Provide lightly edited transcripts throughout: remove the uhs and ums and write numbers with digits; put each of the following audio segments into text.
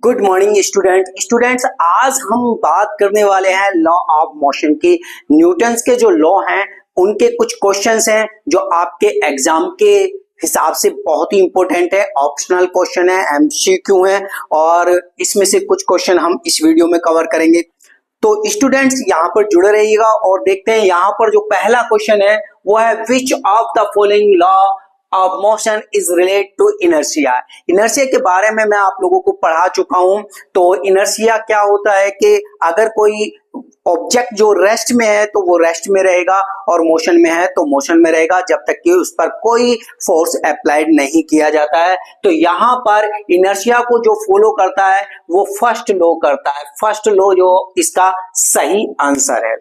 Good morning students आज हम बात करने वाले हैं लॉ ऑफ मोशन की। न्यूटन्स के जो लॉ हैं उनके कुछ क्वेश्चंस हैं जो आपके एग्जाम के हिसाब से बहुत ही इंपॉर्टेंट है। ऑप्शनल क्वेश्चन है, एमसीक्यू है और इसमें से कुछ क्वेश्चन हम इस वीडियो में कवर करेंगे। तो स्टूडेंट्स यहाँ पर जुड़े रहिएगा और देखते हैं यहाँ पर जो पहला क्वेश्चन है वो है which of the following law of motion is related to inertia. Inertia के बारे में मैं आप लोगों को पढ़ा चुका हूं। तो इनर्शिया क्या होता है कि अगर कोई ऑब्जेक्ट जो रेस्ट में है तो वो रेस्ट में रहेगा और मोशन में है तो मोशन में रहेगा जब तक कि उस पर कोई फोर्स अप्लाइड नहीं किया जाता है। तो यहाँ पर इनर्शिया को जो फॉलो करता है वो फर्स्ट लॉ करता है। फर्स्ट लॉ जो इसका सही आंसर है।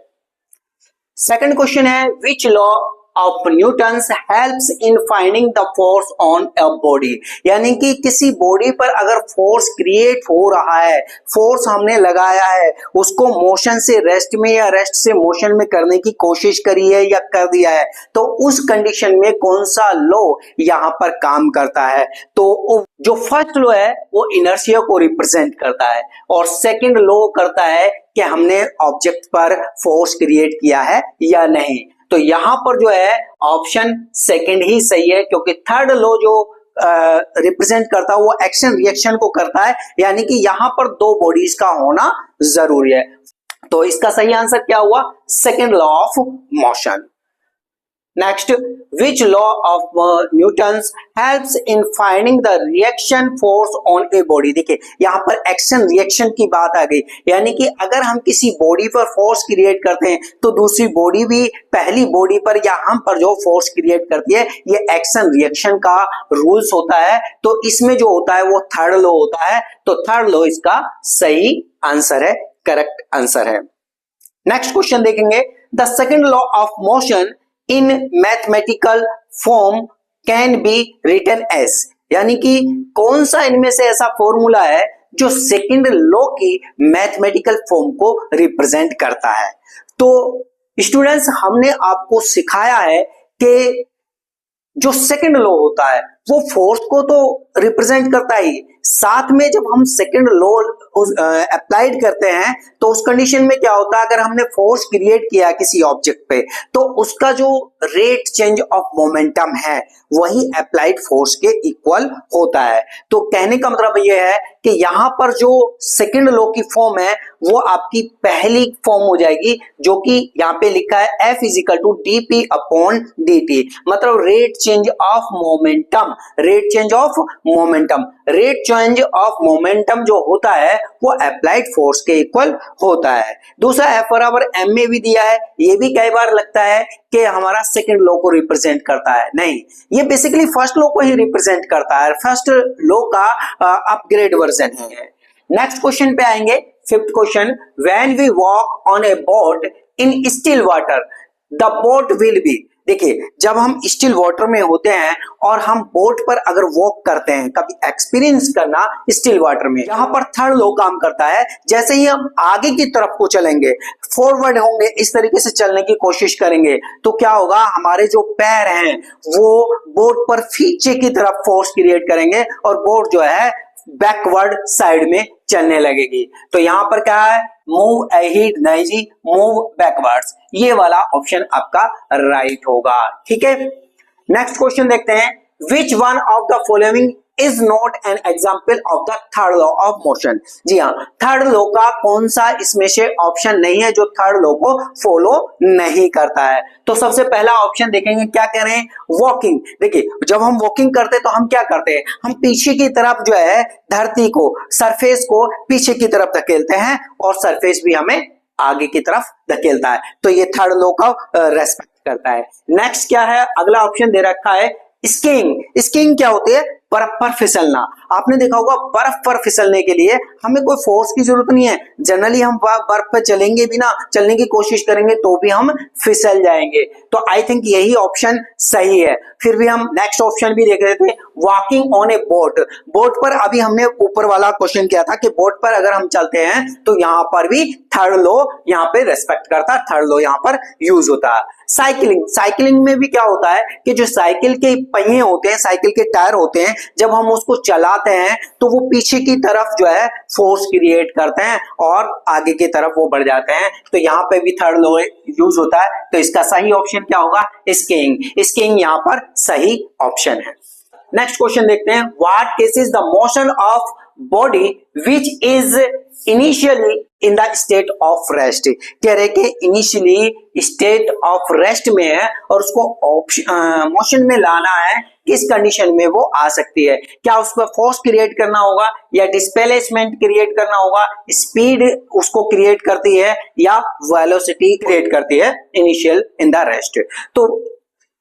सेकंड क्वेश्चन है which law of Newton's helps in finding the force on a body. यानी कि किसी बॉडी पर अगर फोर्स क्रिएट हो रहा है, फोर्स हमने लगाया है, उसको मोशन से रेस्ट में या रेस्ट से मोशन में करने की कोशिश करी है या कर दिया है, तो उस कंडीशन में कौन सा लॉ यहाँ पर काम करता है। तो जो फर्स्ट लॉ है वो इनर्शिया को रिप्रेजेंट करता है और सेकंड लॉ करता है कि हमने ऑब्जेक्ट पर फोर्स क्रिएट किया है या नहीं। तो यहां पर जो है ऑप्शन सेकंड ही सही है, क्योंकि थर्ड लॉ जो रिप्रेजेंट करता है वो एक्शन रिएक्शन को करता है, यानी कि यहां पर दो बॉडीज का होना जरूरी है। तो इसका सही आंसर क्या हुआ? Second law of motion. Next, which law of Newton's helps in finding the reaction force on a body. देखिए यहाँ पर एक्शन रिएक्शन की बात आ गई, यानी कि अगर हम किसी बॉडी पर फोर्स क्रिएट करते हैं तो दूसरी बॉडी भी पहली बॉडी पर या हम पर जो फोर्स क्रिएट करती है, ये एक्शन रिएक्शन का रूल्स होता है। तो इसमें जो होता है वो थर्ड लॉ होता है। तो थर्ड लॉ इसका सही आंसर है, करेक्ट आंसर है। नेक्स्ट क्वेश्चन देखेंगे, the second law of motion in mathematical form can be written as. यानी कि कौन सा इनमें से ऐसा फॉर्मूला है जो सेकंड लॉ की मैथमेटिकल फॉर्म को रिप्रेजेंट करता है। तो स्टूडेंट्स हमने आपको सिखाया है कि जो सेकंड लॉ होता है वो फोर्स को तो रिप्रेजेंट करता ही, साथ में जब हम सेकंड लॉ अप्लाइड करते हैं तो उस कंडीशन में क्या होता है, अगर हमने फोर्स क्रिएट किया किसी ऑब्जेक्ट पे तो उसका जो रेट चेंज ऑफ मोमेंटम है वही अप्लाइड फोर्स के इक्वल होता है। तो कहने का मतलब ये है कि यहां पर जो सेकंड लॉ की फॉर्म है वो आपकी पहली फॉर्म हो जाएगी, जो कि यहाँ पे लिखा है F is equal to dp upon dt, मतलब rate change of momentum. Rate change of momentum, rate change of momentum जो होता है वो अप्लाइड फोर्स के इक्वल होता है। दूसरा F बराबर m में भी दिया है, ये भी कई बार लगता है कि हमारा सेकंड लॉ को रिप्रेजेंट करता है, नहीं, ये बेसिकली फर्स्ट लॉ को ही रिप्रेजेंट करता है। फर्स्ट लॉ का अपग्रेड वर्जन है। नेक्स्ट क्वेश्चन पे आएंगे, fifth question, when we walk on a boat in still water the boat will be. देखिए जब हम स्टिल वाटर में होते हैं और हम बोट पर अगर वॉक करते हैं, कभी एक्सपीरियंस करना स्टिल वाटर में, यहाँ पर थर्ड लॉ काम करता है। जैसे ही हम आगे की तरफ को चलेंगे, फॉरवर्ड होंगे, इस तरीके से चलने की कोशिश करेंगे तो क्या होगा, हमारे जो पैर हैं वो बोट पर पीछे की तरफ फोर्स क्रिएट करेंगे और बोट जो है बैकवर्ड साइड में चलने लगेगी। तो यहां पर क्या है, मूव अहेड नहीं जी, मूव बैकवर्ड्स। ये वाला ऑप्शन आपका राइट होगा, ठीक है। नेक्स्ट क्वेश्चन देखते हैं, which one of the following is not an example of the third law of motion. जी हाँ, थर्ड लॉ का कौन सा इसमें से ऑप्शन नहीं है जो थर्ड लॉ को फॉलो नहीं करता है। तो सबसे पहला ऑप्शन देखेंगे, क्या कह रहे हैं, वॉकिंग। देखिए जब हम वॉकिंग करते हैं तो हम क्या करते हैं, हम पीछे की तरफ जो है धरती को, सरफेस को पीछे की तरफ धकेलते हैं और सरफेस भी हमें आगे की तरफ धकेलता है। तो ये थर्ड लॉ का रेस्पेक्ट करता है। नेक्स्ट क्या है, अगला ऑप्शन दे रखा है स्कीइंग। स्कीइंग क्या होती है, बर्फ पर फिसलना। आपने देखा होगा बर्फ पर फिसलने के लिए हमें कोई फोर्स की जरूरत नहीं है, जनरली हम बर्फ पर चलेंगे भी ना, चलने की कोशिश करेंगे तो भी हम फिसल जाएंगे। तो आई थिंक यही ऑप्शन सही है। फिर भी हम नेक्स्ट ऑप्शन भी देख रहे थे, walking on a boat. Boat पर अभी हमने ऊपर वाला क्वेश्चन किया था कि बोट पर अगर हम चलते हैं तो यहाँ पर भी थर्ड लॉ यहाँ पे रेस्पेक्ट करता है, थर्ड लॉ यहाँ पर यूज होता है। साइकिलिंग, साइकिलिंग में भी क्या होता है कि जो साइकिल के पहिए होते हैं, साइकिल के टायर होते हैं, जब हम उसको चलाते हैं तो वो पीछे की तरफ जो है फोर्स क्रिएट करते हैं और आगे की तरफ वो बढ़ जाते हैं। तो यहाँ पे भी थर्ड लॉ यूज होता है। तो इसका सही ऑप्शन क्या होगा? स्कीइंग। स्कीइंग यहाँ पर सही ऑप्शन है। नेक्स्ट क्वेश्चन देखते हैं, what cases the motion of body which is initially in the state of rest. कह रहे कि इनिशियली स्टेट ऑफ रेस्ट में है और उसको मोशन में लाना है, किस कंडीशन में वो आ सकती है? क्या उस पर फोर्स क्रिएट करना होगा या डिस्प्लेसमेंट क्रिएट करना होगा, स्पीड उसको क्रिएट करती है या वेलोसिटी क्रिएट करती है इनिशियल इन द रेस्ट। तो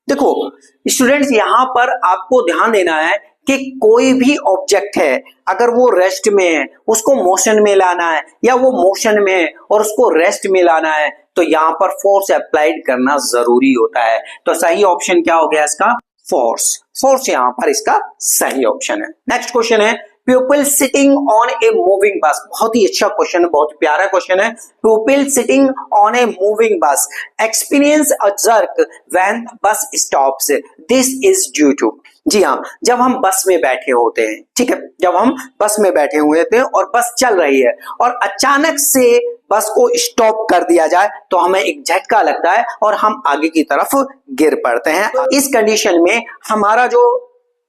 देखो स्टूडेंट्स, यहां पर आपको ध्यान देना है कि कोई भी ऑब्जेक्ट है अगर वो रेस्ट में है, उसको मोशन में लाना है या वो मोशन में है और उसको रेस्ट में लाना है, तो यहाँ पर फोर्स अप्लाइड करना जरूरी होता है। तो सही ऑप्शन क्या हो गया इसका? फोर्स। फोर्स यहाँ पर इसका सही ऑप्शन है। नेक्स्ट क्वेश्चन है, people sitting on a moving बस। बहुत ही अच्छा क्वेश्चन है, बहुत प्यारा क्वेश्चन है। People sitting on a moving bus experience a jerk when bus stops, this is due to. जी हाँ, जब हम बस में बैठे होते हैं, ठीक है, जब हम बस में बैठे हुए थे और बस चल रही है और अचानक से बस को स्टॉप कर दिया जाए तो हमें एक झटका लगता है और हम आगे की तरफ गिर पड़ते हैं। इस कंडीशन में हमारा जो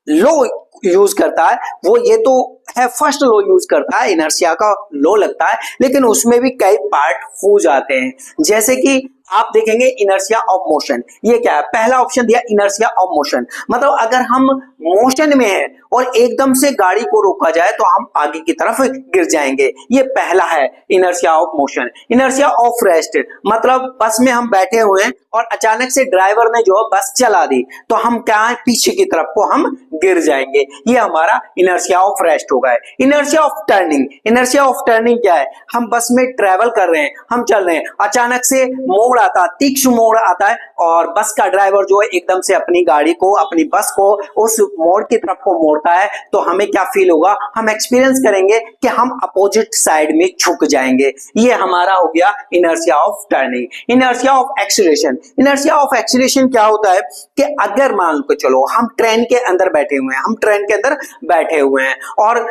लो यूज करता है वो ये तो है, फर्स्ट लो यूज करता है, इनर्शिया का लो लगता है, लेकिन उसमें भी कई पार्ट हो जाते हैं। जैसे कि आप देखेंगे इनर्शिया ऑफ मोशन, ये क्या है? पहला ऑप्शन दिया इनर्शिया ऑफ मोशन, मतलब अगर हम मोशन में है और एकदम से गाड़ी को रोका जाए तो हम आगे की तरफ गिर जाएंगे, ये पहला है inertia of motion. Inertia of rest, मतलब बस में हम बैठे हुए हैं और अचानक से ड्राइवर ने जो बस चला दी तो हम क्या है, पीछे की तरफ को हम गिर जाएंगे, ये हमारा इनर्शिया ऑफ रेस्ट होगा। Inertia of turning, inertia of turning क्या है? हम बस में ट्रेवल कर रहे हैं, हम चल रहे हैं, अचानक से मोड़ आता है, तीक्ष्ण मोड़ आता है और बस का ड्राइवर जो है एकदम से अपनी गाड़ी को, अपनी बस को उस मोड़ की तरफ को मोड़ता है, तो हमें क्या फील होगा? हम एक्सपीरियंस करेंगे कि हम अपोजिट साइड में झुक जाएंगे, ये हमारा हो गया inertia of turning. Inertia of acceleration, inertia of acceleration क्या होता है कि अगर मान लो चलो हम ट्रेन के अंदर बैठे हुए हैं, हम ट्रेन के अंदर बैठे हुए हैं और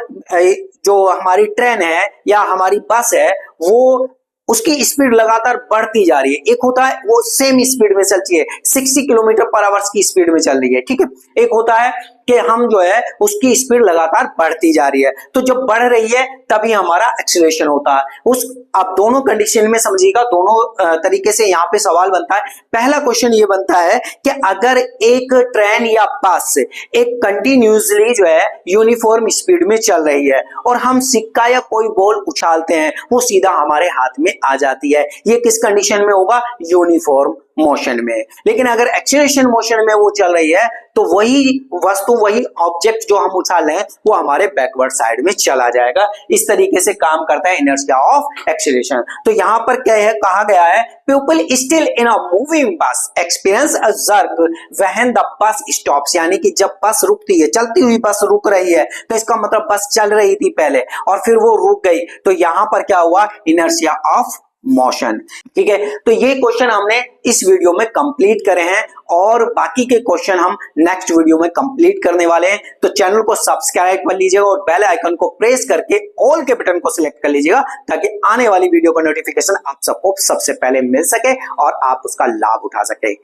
जो हमारी ट्रेन है या हमारी बस है वो उसकी स्पीड लगातार बढ़ती जा रही है। एक होता है वो सेम स्पीड में चलती है, 60 किलोमीटर पर आवर की स्पीड में चल रही है, ठीक है। एक होता है कि हम जो है उसकी स्पीड लगातार बढ़ती जा रही है, तो जब बढ़ रही है तभी हमारा एक्सीलरेशन होता है। उस आप दोनों कंडीशन में समझिएगा, दोनों तरीके से यहाँ पे सवाल बनता है। पहला क्वेश्चन ये बनता है कि अगर एक ट्रेन या बस एक कंटिन्यूसली जो है यूनिफॉर्म स्पीड में चल रही है और हम सिक्का या कोई बॉल उछालते हैं, वो सीधा हमारे हाथ में आ जाती है, ये किस कंडीशन में होगा? यूनिफॉर्म मोशन में। लेकिन अगर एक्सीलरेशन मोशन में वो चल रही है तो वही वस्तु, वही ऑब्जेक्ट जो हम उछाल रहे हैं वो हमारे बैकवर्ड साइड में चला जाएगा। इस तरीके से काम करता है इनर्शिया ऑफ एक्सीलरेशन। तो यहां पर क्या है, कहा गया है people still in a moving bus experience a jerk when the bus stops, यानी कि जब बस रुकती है, चलती हुई बस रुक रही है, तो इसका मतलब बस चल रही थी पहले और फिर वो रुक गई, तो यहां पर क्या हुआ? इनर्शिया ऑफ मोशन, ठीक है। तो ये क्वेश्चन हमने इस वीडियो में कंप्लीट करे हैं और बाकी के क्वेश्चन हम नेक्स्ट वीडियो में कंप्लीट करने वाले हैं। तो चैनल को सब्सक्राइब कर लीजिएगा और बेल आइकन को प्रेस करके ऑल के बटन को सिलेक्ट कर लीजिएगा ताकि आने वाली वीडियो का नोटिफिकेशन आप सबको सबसे पहले मिल सके और आप उसका लाभ उठा सके।